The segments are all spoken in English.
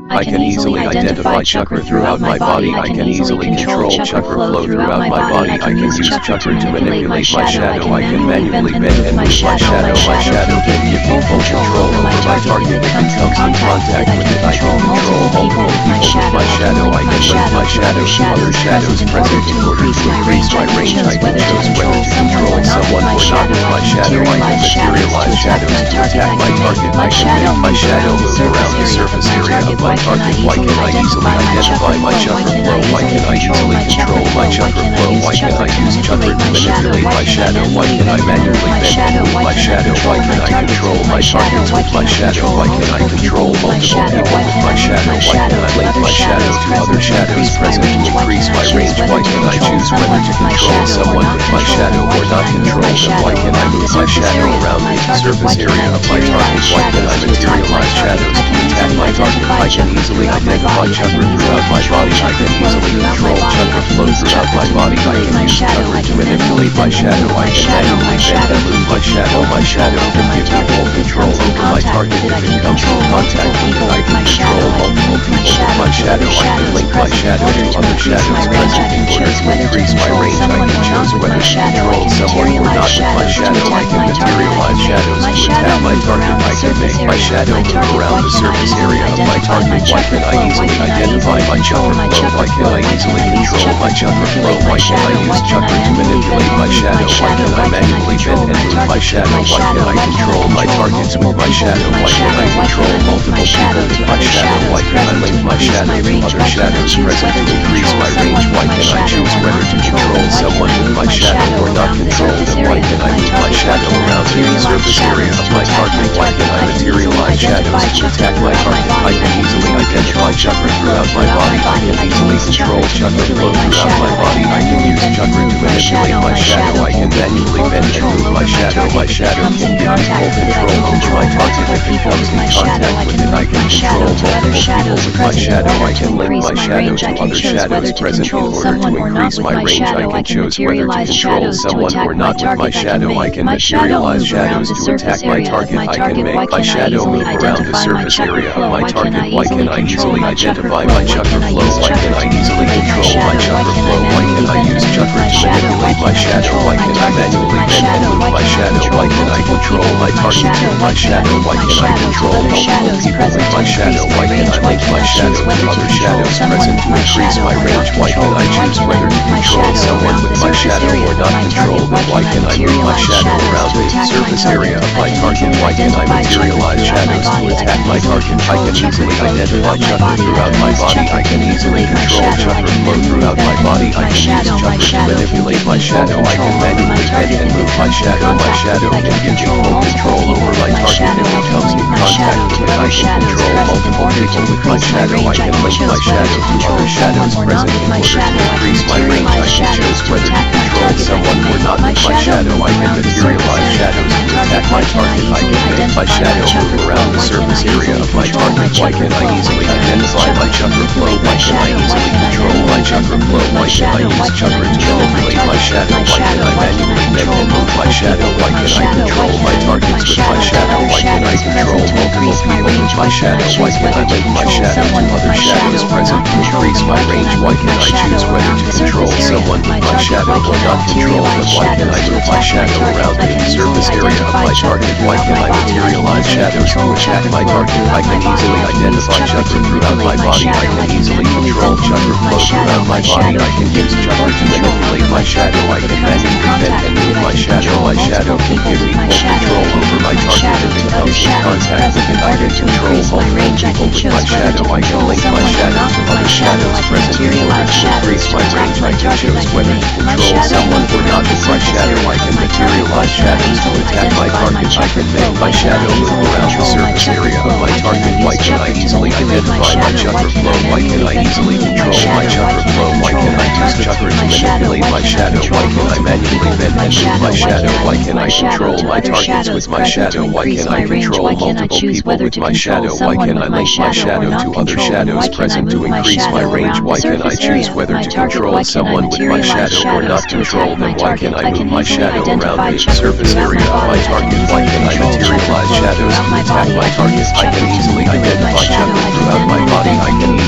I can easily identify chakra throughout my body. I can easily control chakra flow throughout my body. I can use chakra to manipulate my shadow. I can manually bend and move my shadow. My shadow can give me full control over my target. If it comes in contact with it, I can control multiple people with my shadow. I can link my shadow to other shadows present in order to increase my range. I can choose whether to control someone or not with my shadow. I can materialize shadows to attack my target. I can make my shadow move around the surface area of my target. Why can I easily identify my chakra flow? Why can I easily control my chakra flow? Why can I use chakra to manipulate my shadow? Why can I manually bend and move my shadow? Why can I control my targets with my shadow? Why can I control multiple people with my shadow? Why can I link my shadow to other shadows present to increase my range? Why can I choose whether to control someone with my shadow or not control them? Why can I move my shadow around the surface area of my target? Why can I materialize shadows to attack my target? I can easily identify chakra throughout my body. I can easily control chakra flow throughout my body. I can use chakra to manipulate my shadow. I can manually bend and move my shadow. My shadow can give me full control over my target. If it comes in contact with it, I can control multiple people with my shadow. I can link my shadow to other shadows present in order to increase my range. I can choose whether to control someone or not with my shadow. I can materialize shadows to attack my target. I can make my shadow move around the surface area of my target. Why can I easily identify my chakra flow? Why can I easily control my chakra flow? Why can I use chakra to manipulate my shadow? Why can I manually bend and move my shadow? Why can I control my targets with my shadow? Why can I control multiple people with my shadow? Why can I link my shadow to other shadows present to increase my range? Why can I choose whether to control someone with my shadow or not control them? Why can I move my shadow around the surface area of my target? Why can I materialize shadows to attack my target? I can easily identify chakra throughout my body. I can easily control chakra flow throughout my body. I can use chakra to manipulate my shadow. I can manually bend and move my shadow. My shadow can give me full control over my target. If it comes in contact with it, I can control multiple people with my shadow. I can link my shadow to other shadows present in order to increase my range. I can choose whether to control someone or not with my shadow. I can materialize shadows to attack my target. I can make my shadow move around the surface area of my target. Why can I easily identify my chakra flow? Why can I easily control my chakra flow? Why can I use chakra to manipulate my shadow? Why can I manually bend and move my shadow? Why can I control my targets with my shadow? Why can I control multiple people with my shadow? Why can I link my shadow to other shadows present to increase my range? Why can I choose whether to control someone with my shadow or not control them? Why can I move my shadow around the surface area of my target? Why can I materialize shadows to attack my target? I can easily identify chakra throughout my body. I can easily control chakra flow throughout my body. I can use chakra to manipulate my shadow. I can manually bend and move my shadow. My shadow can give me full control over my target. If it comes in contact with it, I can control multiple people with my shadow. I can link my shadow to other shadows present in order to increase my range. I can choose whether to control someone or not with my shadow. I can materialize shadows to attack my target. I can make my shadow move around the surface area of my target. Why can I easily identify my chakra flow? Why can I easily control my chakra flow? Why can I use chakra to manipulate my shadow? Why can I manually bend and move my shadow? Why can I control my targets with my shadow? Why can I control multiple people with my shadow? Why can I link my shadow to other shadows present to increase my range? Why can I choose whether to control someone with my shadow or not control them? Why can I move my shadow around the surface area of my target? Why can I materialize shadows to attack my target? I can easily identify chakra throughout my body. I can easily control chakra flow throughout my body. I can use chakra to manipulate my shadow. I can manually bend and move my shadow. My shadow can give me full control over my target. If it comes in contact with it, I can control multiple people with my shadow. I can link my shadow to other shadows present in order to increase my range. I can choose whether to control someone or not with my shadow. I can materialize shadows to attack my target. I can make my shadow move around the surface area of my target. Why can I easily identify my chakra flow? Why can I easily control my chakra flow? Why can I use chakra to manipulate my shadow? Why can I manually bend and move my shadow? Why can I control my targets with my shadow? Why can I control multiple people with my shadow? Why can I link my shadow to other shadows present to increase my range? Why can I choose whether to control someone with my shadow or not control them? Why can I move my shadow around the surface area of my target? Why can I materialize shadows to attack my target? I can easily identify chakra throughout my body. I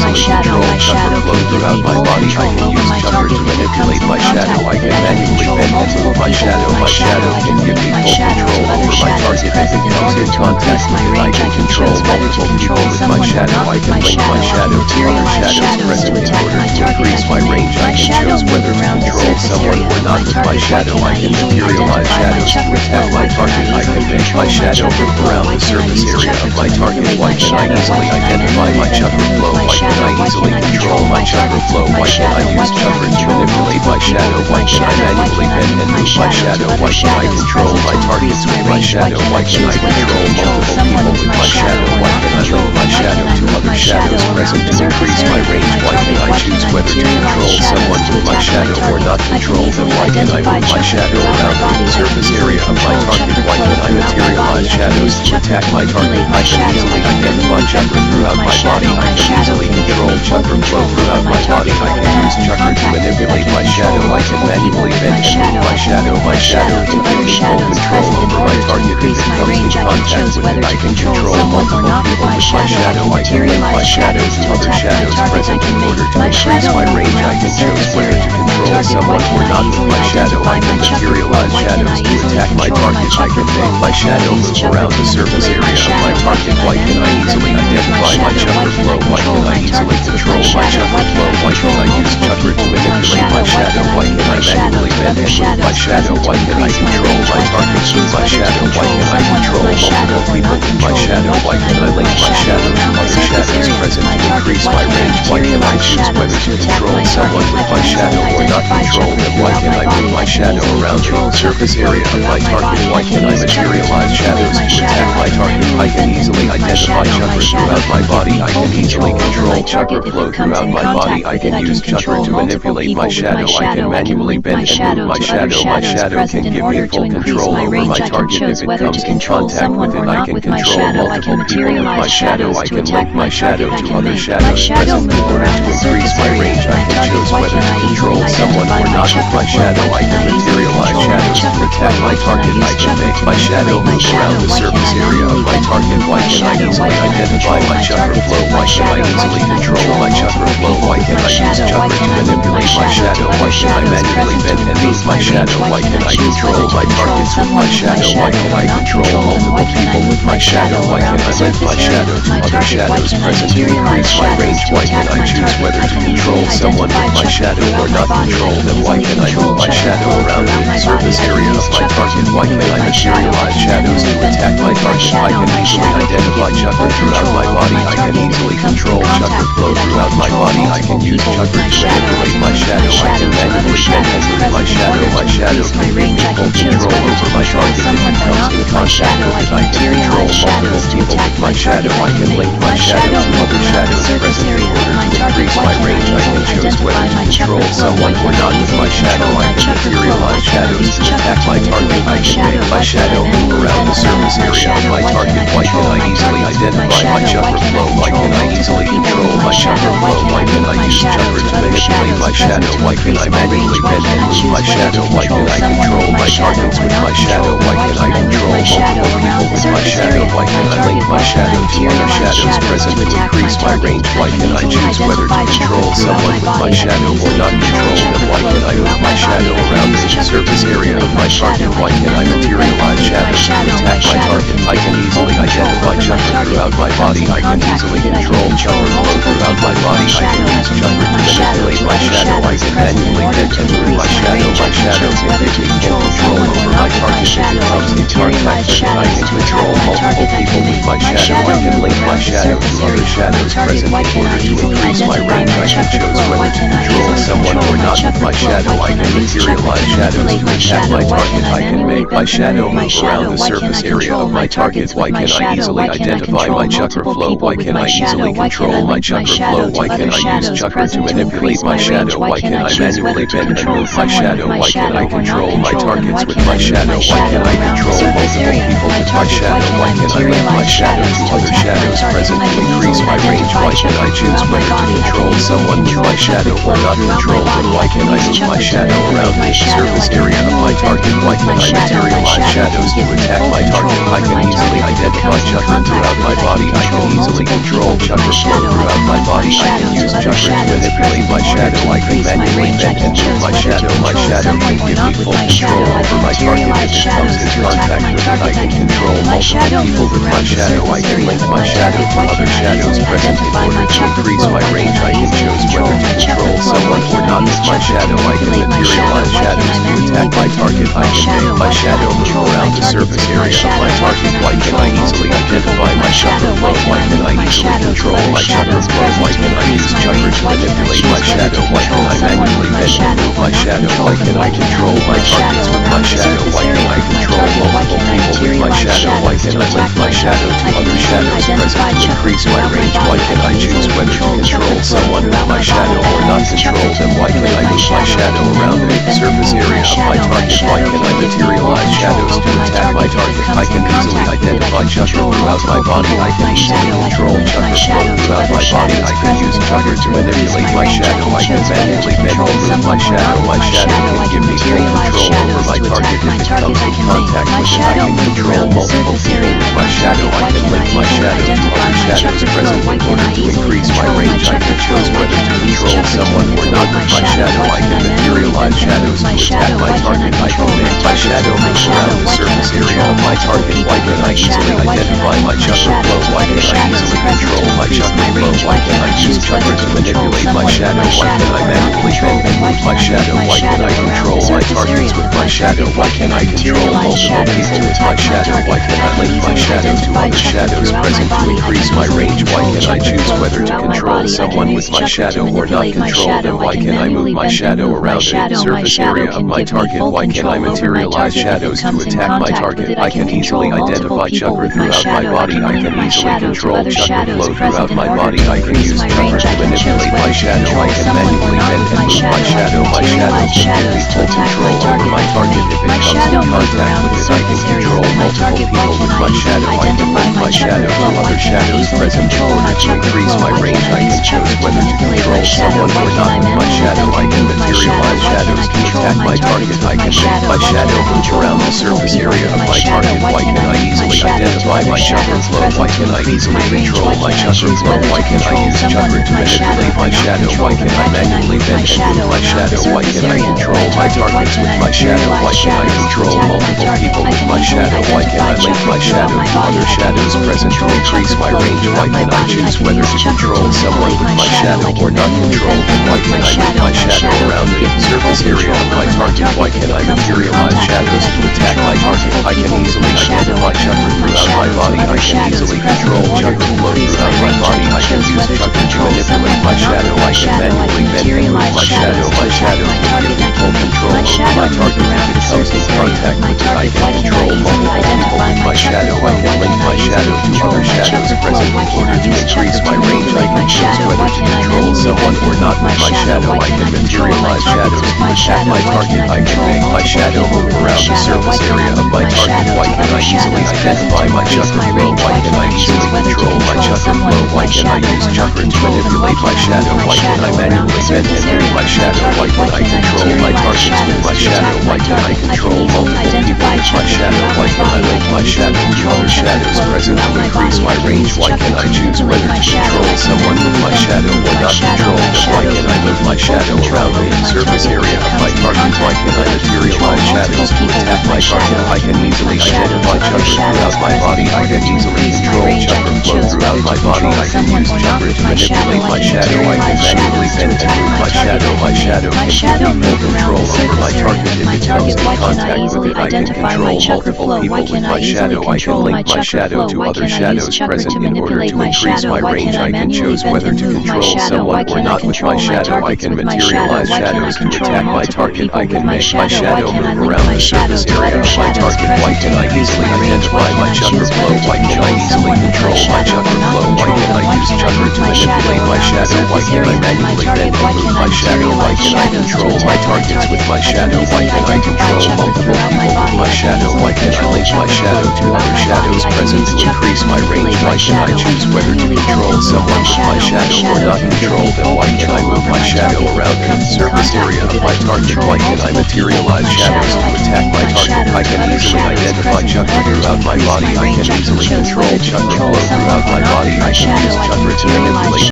manually control chakra flow throughout my body. I can use chakra to manipulate my shadow. I can manually bend and move my shadow. My shadow can give me full control over my target. If it comes in contact with it, I can control multiple people with my shadow. I can link my shadow to other shadows present in order to increase my range. I can choose whether to control someone or not with my shadow. I can materialize shadows to attack my target. I can make my shadow move around the surface area of my target. Why can I easily identify my chakra flow? Why can I easily control my chakra flow? Why can I use chakra to manipulate my shadow? Why can I manually bend and move my shadow? Why can I control my targets with my shadow? Why can I control multiple people with my shadow? Why can I link my shadow to other shadows present to increase my range? Why can I choose whether to control someone with my shadow or not control them? Why can I move my shadow around the surface area of my target? Why can I materialize shadows to attack my target? I can easily identify chakra throughout my body. I can easily control chakra flow throughout my body. I can use chakra to manipulate my shadow. I can manually bend and move my shadow. My shadow can give me full control over my target. If it comes in contact with it, I can control multiple people with my shadow. I can link my shadow to other shadows present in order to increase my range. I can choose whether to control someone or not with my shadow. I can materialize shadows to attack my target. I can make my shadow move around the surface area of my target. Why can I easily identify my chakra flow? Why can I easily control my chakra flow? Why can I use chakra to manipulate my shadow? Why can I manually bend and move my shadow? Why can I control my targets with my shadow? Why can I control multiple people with my shadow? Why can I link my shadow to other shadows present to increase my range? Why can I choose whether to control someone with my shadow or not control them? Why can I move my shadow around the surface area of my target? Why can I materialize shadows to attack my target? I can easily identify chakra throughout my body. I can easily control chakra flow throughout my body. I can use chakra to manipulate my shadow. I can manually bend and move my shadow. My shadow can give me full control over my target. If it comes in contact with it, I can control multiple people with my shadow. I can link my shadow to other shadows present in order to increase my range. I can choose whether to control someone or not with my shadow. I can materialize shadows to attack my target. I can make my shadow move around the surface area of my target. Why can I easily identify my chakra flow? Why can I easily control my chakra flow? Why can I use chakra to manipulate my shadow? Why can I manually bend and move my shadow? Why can I control my targets with my shadow? Why can I control multiple people with my shadow? Why can I link my shadow to other shadows present to increase my range? Why can I choose whether to control someone with my shadow or not control them? Why can I move my shadow around the surface area of my target? Why can I materialize shadows to attack my target? I can easily identify chakra throughout my body. I can easily control chakra flow throughout my body. I can use chakra to manipulate my shadow. I can manually bend and move my shadow. My shadow can give me full control over my target. If it comes in contact with it, I can control multiple people with my shadow. I can link my shadow to other shadows present in order to increase my range. I can choose whether to control someone or not with my shadow. I can materialize shadows to attack my target. I can make my shadow move around the surface area of my target. Why can I easily identify my chakra flow? Why can I easily control my chakra flow? Why can I use chakra to manipulate my shadow? Why can I manually bend and move my shadow? Why can I control my targets with my shadow? Why can I control multiple people with my shadow? Why can I link my shadow to other shadows present to increase my range? Why can I choose whether to control someone with my shadow or not control them? Why can I move my shadow around the surface area of my target? Why can I materialize shadows to attack my target? I can easily identify chakra throughout my body. I can easily control chakra flow throughout my body. I can use chakra to manipulate my shadow. I can manually bend and move my shadow. My shadow can give me full control over my target. If it comes in contact with it, I can control multiple people with my shadow. I can link my shadow to other shadows present in order to increase my range. I can choose whether to control someone or not with my shadow. I can materialize shadows to attack my target. I can make my shadow move around the surface area of my target. Why can I easily identify my chakra flow? Why can I easily control my chakra flow? Why can I use chakra to manipulate my shadow? Why can I manually bend and move my shadow? Why can I control my targets with my shadow? Why can I control multiple people with my shadow? Why can I link my shadow to other shadows present to increase my range? Why can I choose whether to control someone with my shadow or not control them? Why can I move my shadow around the surface area of my target? Why can I materialize shadows to attack my target? I can easily identify chakra throughout my body. I can easily control chakra flow throughout my body. I can use chakra to manipulate my shadow. I can manually bend and move my shadow. My shadow can give me full control over my target. If it comes in contact with it, I can control multiple people with my shadow. I can link my shadow to other shadows present in order to increase my range. I can choose whether to control someone or not with my shadow. I can materialize shadows to attack my target. I can make my shadow move around the surface area of my target. Why can I easily identify my chakra flow? Why can I easily control my chakra flow? Why can I use chakra to manipulate my shadow? Why can I manually bend and move my shadow? Why can I control my targets with my shadow? Why can I control multiple people with my shadow? Why can I link my shadow to other shadows present to increase my range? Why can I choose whether to control someone with my shadow or not control them? Why can I move my shadow around the surface area of my target? Why can I materialize shadows to attack my target? I can easily identify chakra throughout my body. I can easily control chakra flow throughout my body. I can use chakra to manipulate my shadow. I can manually bend and move my shadow. My shadow can give me full control over my target. If it comes in contact with it, I can control multiple people with my shadow. I can link my shadow to other shadows present in order to increase my range. I can choose whether to control someone or not with my shadow. I can materialize shadows to attack my target. I can make my shadow move around the surface area of my target. Why can I easily identify my chakra flow? Why can I easily control my chakra flow? Why can I use chakra to manipulate my shadow? Why can I manually bend and move my shadow? Why can I control my targets with my shadow? Why can I control multiple people with my shadow? Why can I link my shadow to other shadows present to increase my range? Why can I choose whether to control someone with my shadow or not control them? Why can I move my shadow around the surface area of my target? Why can I materialize shadows to attack my target? I can easily identify chakra throughout my body. I can easily control chakra flow throughout my body. I can use chakra to manipulate my shadow. I can manually bend and move my shadow. My shadow can give me full control over my target. If it comes in contact with it, I can control multiple people with my shadow. I can link my shadow to other shadows present in order to increase my range. I can choose whether to control someone or not with my shadow. I can materialize shadows to attack my target. I can make my shadow move around the surface area of my target. Why can I easily identify my chakra flow? Why can I easily control my chakra flow? Why can I use chakra to manipulate my shadow? Why can I manually bend and move my shadow? Why can I control my targets with my shadow? Why can I control multiple people with my shadow? Why can I link my shadow to other shadows present to increase my range? Why can I choose whether to control someone with my shadow or not control them? Why can I move my shadow around the surface area of my target? Why can I materialize shadows to attack my target? I can easily identify chakra throughout my body. I can easily control chakra flow throughout my body. I can use chakra to manipulate my shadow. I can manually bend and move my shadow. My shadow can give me full control over my target. If it comes in contact with it, I can control multiple people with my shadow. I can link my shadow to other shadows present in order to increase my range. I can choose whether to control someone or not with my shadow. I can materialize shadows to attack my target. I can make my shadow move around the surface area of my target. Why can I easily identify my chakra flow? Why can I easily control my chakra flow? Why can I use chakra to manipulate my shadow? Why can I manually bend and move my shadow? Why can I control my targets with my shadow? Why can I control multiple people with my shadow? Why can I link my shadow to other shadows present to increase my range? Why can I choose whether to control someone with my shadow or not control them? Why can I move my shadow around the surface area of my target? Why can I materialize shadows to attack my target? I can easily identify chakra throughout my body. I can easily control chakra flow throughout my body. I can use chakra to manipulate my shadow. I can manually bend and move my shadow. My shadow can give me full control over my target. If it comes in contact with it, I can control multiple people with my shadow. I can link my shadow to other shadows present in order to increase my range. I can choose whether to control someone or not with my shadow. I can materialize shadows to attack my target. I can make my shadow move around the surface area of my target. Why can I easily identify my chakra flow? Why can I easily control my chakra flow? Why can I use chakra to manipulate my shadow? shadow? Why can I manually bend and move my shadow? Why can I control my targets with my shadow? Why can I control multiple people with my shadow? Why can I link my shadow to other shadows present to increase my range? Why can I choose whether to control someone with my shadow or not control them? Why can I move my shadow around in the surface area of my target? Why can I materialize shadows to attack my target? I can easily identify chakra throughout my body. I can easily control chakra flow throughout my body. I can use chakra to manipulate